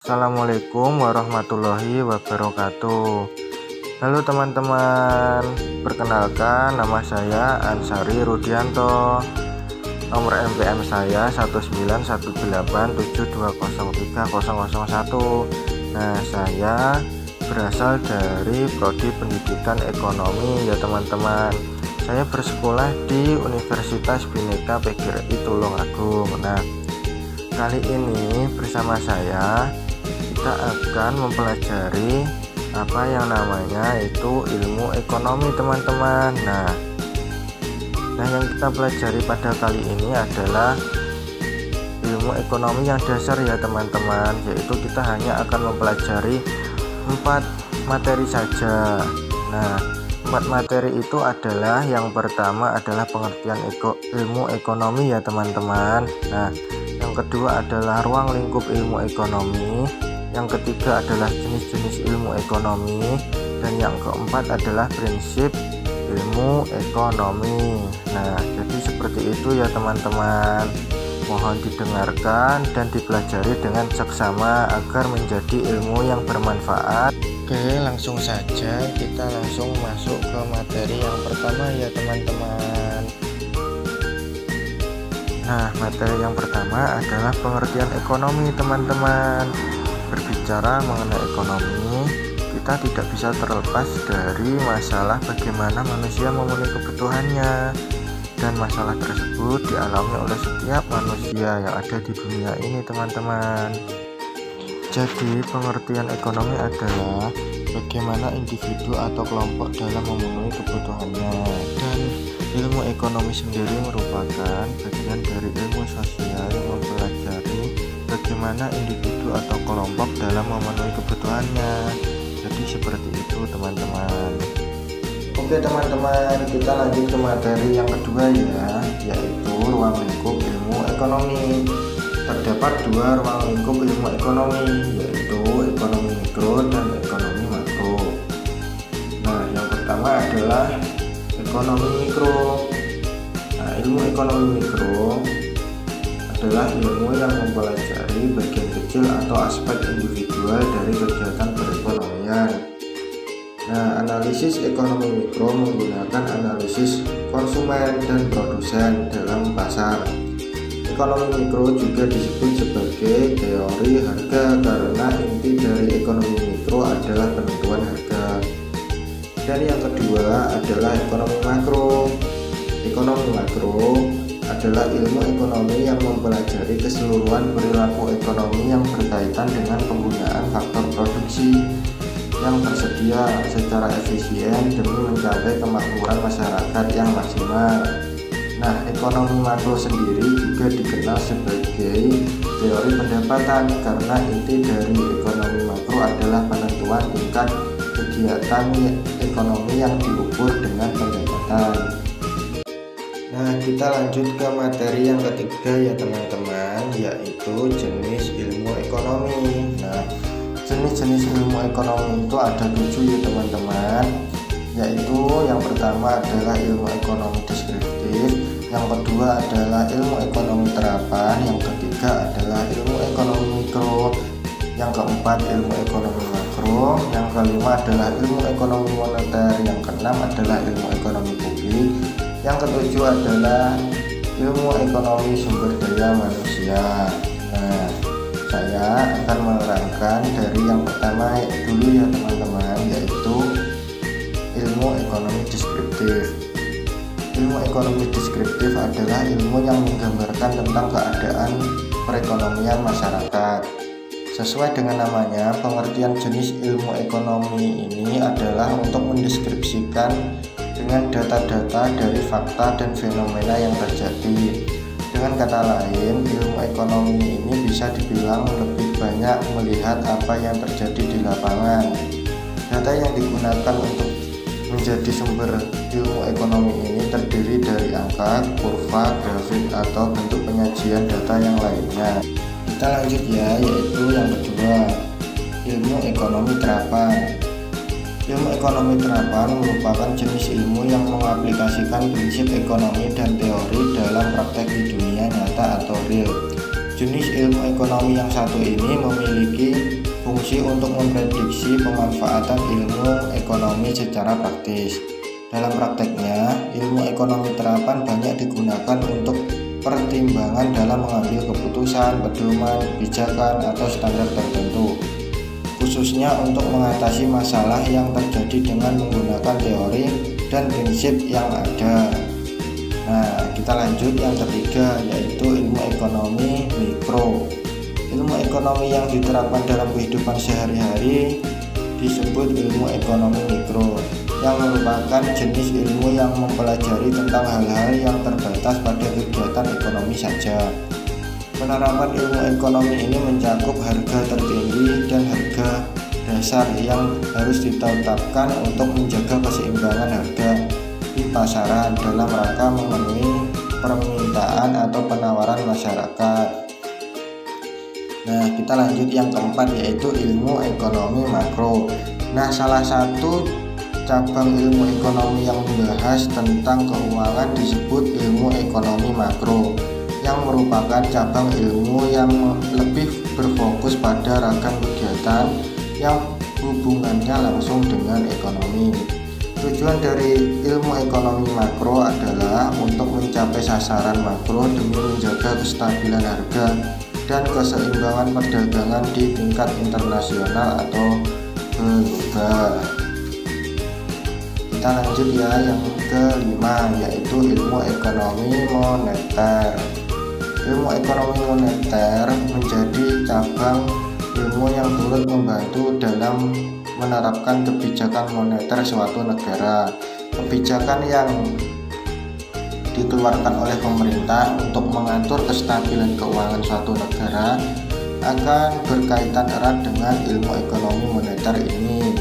Assalamualaikum warahmatullahi wabarakatuh. Halo teman-teman, perkenalkan nama saya Ansari Rudianto. Nomor NPM saya 19187203001. Nah, saya berasal dari Prodi Pendidikan Ekonomi ya teman-teman. Saya bersekolah di Universitas Bhinneka PGRI Tulungagung. Nah, kali ini bersama saya kita akan mempelajari apa yang namanya itu ilmu ekonomi teman-teman. Nah, yang kita pelajari pada kali ini adalah ilmu ekonomi yang dasar ya teman-teman, yaitu kita hanya akan mempelajari 4 materi saja. Nah, 4 materi itu adalah yang pertama adalah pengertian ilmu ekonomi ya teman-teman. Nah, yang kedua adalah ruang lingkup ilmu ekonomi, yang ketiga adalah jenis-jenis ilmu ekonomi, dan yang keempat adalah prinsip ilmu ekonomi. Nah, jadi seperti itu ya teman-teman. Mohon didengarkan dan dipelajari dengan seksama agar menjadi ilmu yang bermanfaat. Oke, langsung saja kita langsung masuk ke materi yang pertama ya teman-teman. Nah, materi yang pertama adalah pengertian ekonomi teman-teman. Berbicara mengenai ekonomi, kita tidak bisa terlepas dari masalah bagaimana manusia memenuhi kebutuhannya, dan masalah tersebut dialami oleh setiap manusia yang ada di dunia ini teman-teman. Jadi pengertian ekonomi adalah bagaimana individu atau kelompok dalam memenuhi kebutuhannya, dan ilmu ekonomi sendiri merupakan bagian dari ilmu sosial yang mempelajari bagaimana individu atau kelompok dalam memenuhi kebutuhannya. Jadi seperti itu teman-teman. Oke teman-teman, kita lanjut ke materi yang kedua ya, yaitu ruang lingkup ilmu ekonomi. Terdapat 2 ruang lingkup ilmu ekonomi, yaitu ekonomi mikro dan ekonomi makro. Nah, yang pertama adalah ekonomi mikro. Nah, ilmu ekonomi mikro adalah ilmu yang mempelajari bagian kecil atau aspek individual dari kegiatan perekonomian. Nah, analisis ekonomi mikro menggunakan analisis konsumen dan produsen dalam pasar. Ekonomi mikro juga disebut sebagai teori harga karena inti dari ekonomi mikro adalah penentuan harga. Dan yang kedua adalah ekonomi makro. Ekonomi makro adalah ilmu ekonomi yang mempelajari keseluruhan perilaku ekonomi yang berkaitan dengan penggunaan faktor produksi yang tersedia secara efisien demi mencapai kemakmuran masyarakat yang maksimal. Nah, ekonomi makro sendiri juga dikenal sebagai teori pendapatan karena inti dari ekonomi makro adalah penentuan tingkat kegiatan ekonomi yang diukur dengan pendapatan. Nah, kita lanjut ke materi yang ketiga ya teman-teman, yaitu jenis ilmu ekonomi. Nah, jenis-jenis ilmu ekonomi itu ada 7 ya teman-teman, yaitu yang pertama adalah ilmu ekonomi deskriptif, yang kedua adalah ilmu ekonomi terapan, yang ketiga adalah ilmu ekonomi mikro, yang keempat ilmu ekonomi makro, yang kelima adalah ilmu ekonomi moneter, yang keenam adalah ilmu ekonomi publik, yang ketujuh adalah ilmu ekonomi sumber daya manusia. Nah, saya akan menerangkan dari yang pertama dulu ya teman-teman, yaitu ilmu ekonomi deskriptif. Ilmu ekonomi deskriptif adalah ilmu yang menggambarkan tentang keadaan perekonomian masyarakat. Sesuai dengan namanya, pengertian jenis ilmu ekonomi ini adalah untuk mendeskripsikan dengan data-data dari fakta dan fenomena yang terjadi. Dengan kata lain, ilmu ekonomi ini bisa dibilang lebih banyak melihat apa yang terjadi di lapangan. Data yang digunakan untuk menjadi sumber ilmu ekonomi ini terdiri dari angka, kurva, grafik, atau bentuk penyajian data yang lainnya. Kita lanjut ya, yaitu yang kedua, ilmu ekonomi terapan. Ilmu ekonomi terapan merupakan jenis ilmu yang mengaplikasikan prinsip ekonomi dan teori dalam praktek di dunia nyata atau real. Jenis ilmu ekonomi yang satu ini memiliki berfungsi untuk memprediksi pemanfaatan ilmu ekonomi secara praktis. Dalam prakteknya, ilmu ekonomi terapan banyak digunakan untuk pertimbangan dalam mengambil keputusan, pedoman, kebijakan, atau standar tertentu, khususnya untuk mengatasi masalah yang terjadi dengan menggunakan teori dan prinsip yang ada. Nah, kita lanjut yang ketiga, yaitu ilmu ekonomi mikro. Ilmu ekonomi yang diterapkan dalam kehidupan sehari-hari disebut ilmu ekonomi mikro, yang merupakan jenis ilmu yang mempelajari tentang hal-hal yang terbatas pada kegiatan ekonomi saja. Penerapan ilmu ekonomi ini mencakup harga tertinggi dan harga dasar yang harus ditetapkan untuk menjaga keseimbangan harga di pasaran dalam rangka memenuhi permintaan atau penawaran masyarakat. Nah, kita lanjut yang keempat, yaitu ilmu ekonomi makro. Nah, salah satu cabang ilmu ekonomi yang membahas tentang keuangan disebut ilmu ekonomi makro, yang merupakan cabang ilmu yang lebih berfokus pada ragam kegiatan yang hubungannya langsung dengan ekonomi. Tujuan dari ilmu ekonomi makro adalah untuk mencapai sasaran makro demi menjaga kestabilan harga dan keseimbangan perdagangan di tingkat internasional atau global. Kita lanjut ya yang kelima, yaitu ilmu ekonomi moneter. Ilmu ekonomi moneter menjadi cabang ilmu yang turut membantu dalam menerapkan kebijakan moneter suatu negara. Kebijakan yang dikeluarkan oleh pemerintah untuk mengatur kestabilan keuangan suatu negara akan berkaitan erat dengan ilmu ekonomi moneter ini.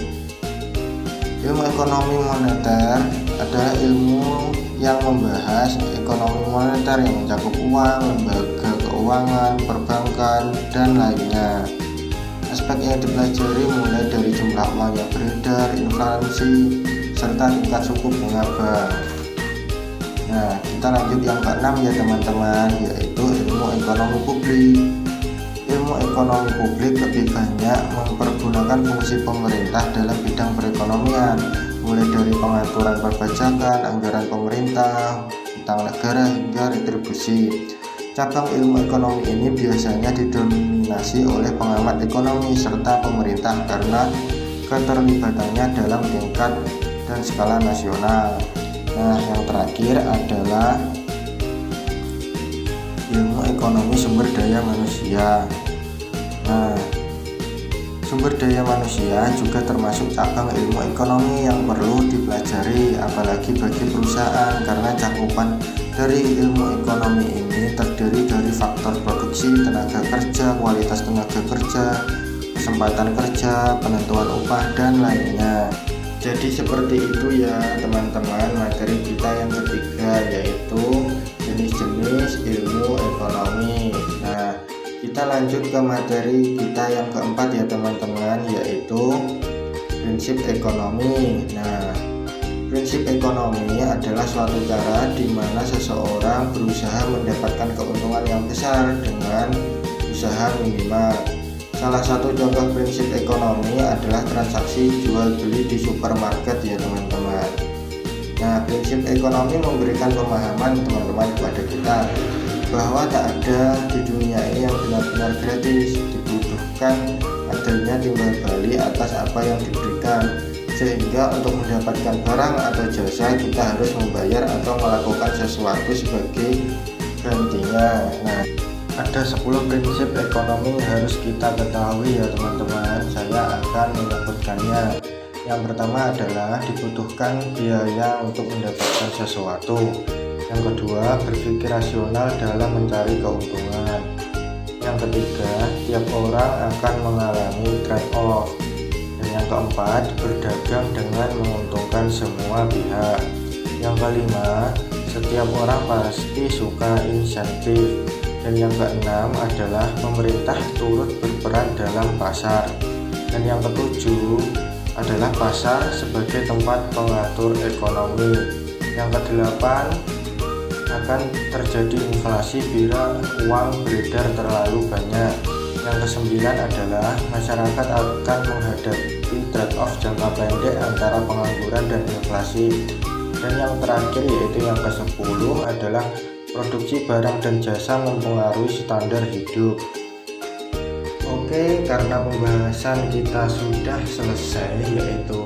Ilmu ekonomi moneter adalah ilmu yang membahas ekonomi moneter yang mencakup uang, lembaga keuangan, perbankan, dan lainnya. Aspek yang dipelajari mulai dari jumlah uang yang beredar, inflasi, serta tingkat suku bunga bank. Nah, kita lanjut yang keenam ya teman-teman, yaitu ilmu ekonomi publik. Ilmu ekonomi publik lebih banyak mempergunakan fungsi pemerintah dalam bidang perekonomian, mulai dari pengaturan perpajakan, anggaran pemerintah, utang negara, hingga retribusi. Cabang ilmu ekonomi ini biasanya didominasi oleh pengamat ekonomi serta pemerintah karena keterlibatannya dalam tingkat dan skala nasional. Nah, yang terakhir adalah ilmu ekonomi sumber daya manusia. Nah, sumber daya manusia juga termasuk cabang ilmu ekonomi yang perlu dipelajari, apalagi bagi perusahaan, karena cakupan dari ilmu ekonomi ini terdiri dari faktor produksi, tenaga kerja, kualitas tenaga kerja, kesempatan kerja, penentuan upah, dan lainnya. Jadi seperti itu ya teman-teman, materi kita yang ketiga, yaitu jenis-jenis ilmu ekonomi. Nah, kita lanjut ke materi kita yang keempat ya teman-teman, yaitu prinsip ekonomi. Nah, prinsip ekonomi adalah suatu cara di mana seseorang berusaha mendapatkan keuntungan yang besar dengan usaha minimal. Salah satu contoh prinsip ekonomi adalah transaksi jual beli di supermarket ya teman-teman. Nah, prinsip ekonomi memberikan pemahaman teman-teman kepada kita bahwa tak ada di dunia ini yang benar-benar gratis, dibutuhkan adanya timbal balik atas apa yang diberikan, sehingga untuk mendapatkan barang atau jasa kita harus membayar atau melakukan sesuatu sebagai gantinya. Nah, ada 10 prinsip ekonomi yang harus kita ketahui ya teman-teman. Saya akan menyebutkannya. Yang pertama adalah dibutuhkan biaya untuk mendapatkan sesuatu. Yang kedua, berpikir rasional dalam mencari keuntungan. Yang ketiga, tiap orang akan mengalami trade-off. Dan yang keempat, berdagang dengan menguntungkan semua pihak. Yang kelima, setiap orang pasti suka insentif. Dan yang keenam adalah pemerintah turut berperan dalam pasar. Dan yang ketujuh adalah pasar sebagai tempat pengatur ekonomi. Yang kedelapan, akan terjadi inflasi bila uang beredar terlalu banyak. Yang kesembilan adalah masyarakat akan menghadapi trade-off jangka pendek antara pengangguran dan inflasi. Dan yang terakhir yaitu yang ke-10 adalah produksi barang dan jasa mempengaruhi standar hidup. Oke, karena pembahasan kita sudah selesai, yaitu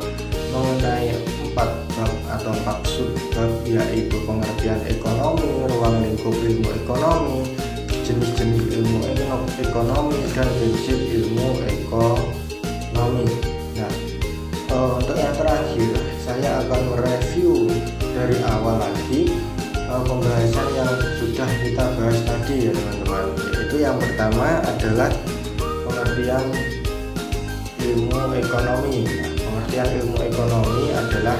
mengenai 4 bab atau 4 subbab, yaitu pengertian ekonomi, ruang lingkup ilmu ekonomi, jenis-jenis ilmu ekonomi, dan prinsip ilmu ekonomi. Nah, untuk yang terakhir saya akan mereview dari awal lagi pembahasan yang sudah kita bahas tadi ya teman-teman. Yaitu yang pertama adalah pengertian ilmu ekonomi. Nah, pengertian ilmu ekonomi adalah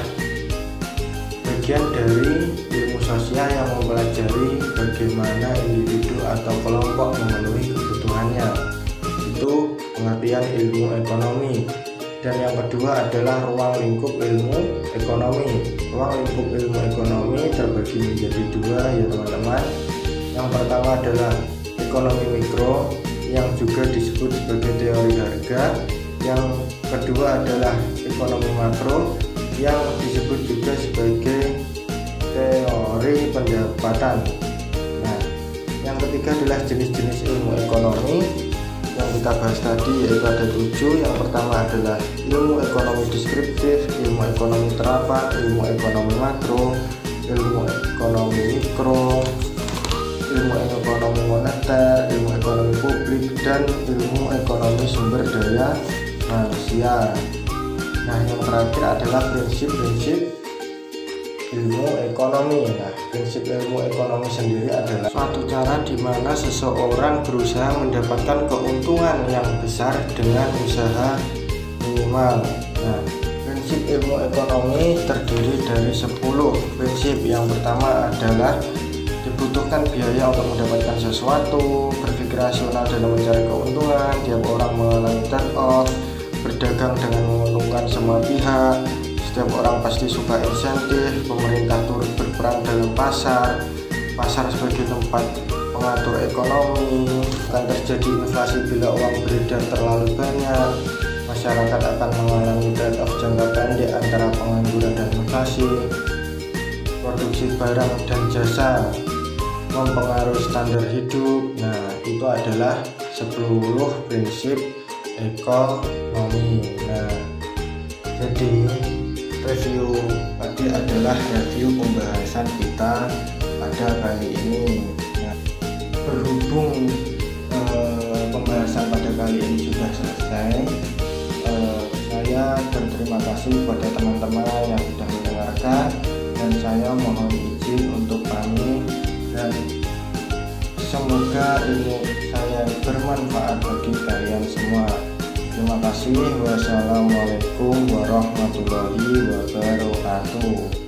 bagian dari ilmu sosial yang mempelajari bagaimana individu atau kelompok memenuhi kebutuhannya. Itu pengertian ilmu ekonomi. Dan yang kedua adalah ruang lingkup ilmu ekonomi. Ruang lingkup ilmu ekonomi terbagi menjadi dua ya teman-teman. Yang pertama adalah ekonomi mikro yang juga disebut sebagai teori harga. Yang kedua adalah ekonomi makro yang disebut juga sebagai teori pendapatan. Nah, yang ketiga adalah jenis-jenis ilmu ekonomi yang kita bahas tadi, yaitu ada 7. Yang pertama adalah ilmu ekonomi deskriptif, ilmu ekonomi terapan, ilmu ekonomi makro, ilmu ekonomi mikro, ilmu ekonomi moneter, ilmu ekonomi publik, dan ilmu ekonomi sumber daya manusia. Nah, yang terakhir adalah prinsip-prinsip ilmu ekonomi. Nah, prinsip ilmu ekonomi sendiri adalah suatu cara di mana seseorang berusaha mendapatkan keuntungan yang besar dengan usaha minimal. Nah, prinsip ilmu ekonomi terdiri dari 10 prinsip. Yang pertama adalah dibutuhkan biaya untuk mendapatkan sesuatu, berpikir rasional dalam mencari keuntungan, tiap orang mengalami trade-off, berdagang dengan menguntungkan semua pihak, setiap orang pasti suka insentif, pemerintah turut berperan dalam pasar sebagai tempat pengatur ekonomi, akan terjadi inflasi bila uang beredar terlalu banyak, masyarakat akan mengalami trade-off jangka pendek antara pengangguran dan inflasi, produksi barang dan jasa mempengaruhi standar hidup. Nah, itu adalah 10 prinsip ekonomi. Nah, jadi review tadi adalah review pembahasan kita pada kali ini. Nah, berhubung pembahasan pada kali ini sudah selesai, saya berterima kasih kepada teman-teman yang sudah mendengarkan, dan saya mohon izin untuk pamit, dan semoga ilmu saya bermanfaat bagi kalian semua. Terima kasih. Wassalamualaikum warahmatullahi wabarakatuh.